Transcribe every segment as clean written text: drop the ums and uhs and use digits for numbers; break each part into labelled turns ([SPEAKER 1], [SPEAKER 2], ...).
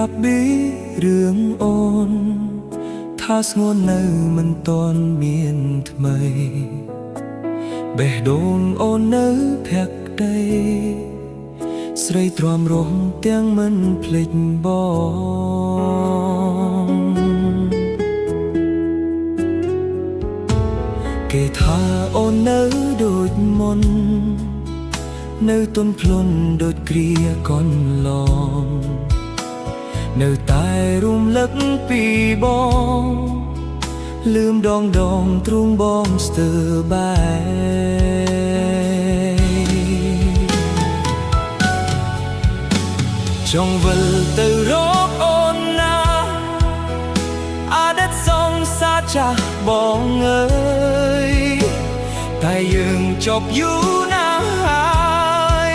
[SPEAKER 1] ប្រាប់ពីរឿងអូនថាស្ងួននៅមិនទាន់មានថ្មីបេះដូងអូននៅភក្តីស្រីទ្រាំរងទាំងមិនភ្លេចបងគេថាអូននៅដូចមុននៅទន់ភ្លន់ដូចគ្រាកន្លងនៅតែរំលឹកពីបងលឺមដងទ្រូងបងស្ទើរបែចង់វិលទៅរកអូនណាអតីតសង្សារចាស់បងអើយតែយើងចប់យូរណាស់ហើយ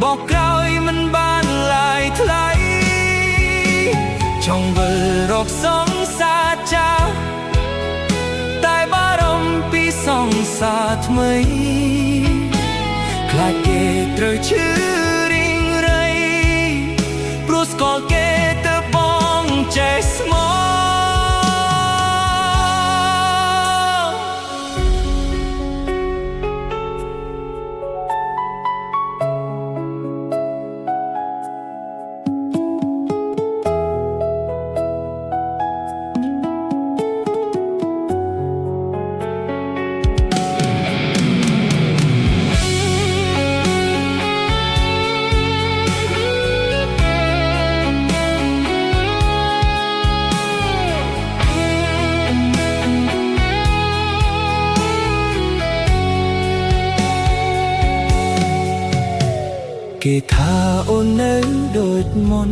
[SPEAKER 1] បកក្រោយមិនបានឡាយថ្លៃចង់វិលរកសង្សារចាស់តែបារម្ភពីសង្សារថ្មីខ្លាចគេត្រូវឈឺរីងរៃព្រោះស្គាល់គេទៅបងចេះស្មោះគេថាអូននៅដូចមុន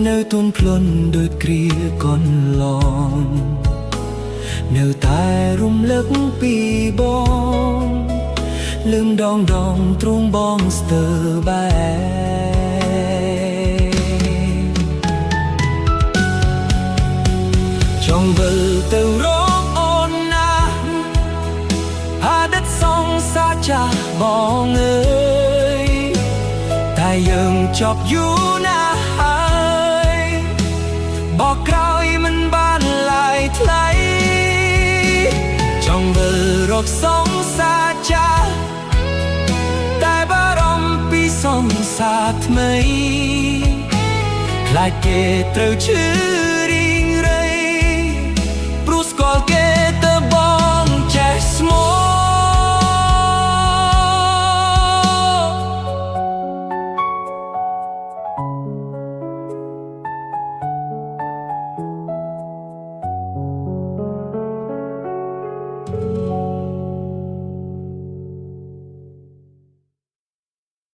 [SPEAKER 1] នៅទន់ភ្លន់ដូចគ្រាកន្លងនៅតែរំលឹកពីបងលឹមដងទ្រូងបងស្ទើរបែចង់វិលទៅរកអូនណាអតីតសង្សារចាស់បងអើយតែយើងចប់យូរណាស់ហើយបកក្រោយមិនបានឡាយថ្លៃចង់វិលរកសង្សារចាស់តែបារម្ភពីសង្សារថ្មីខ្លាចគេត្រូវឈឺ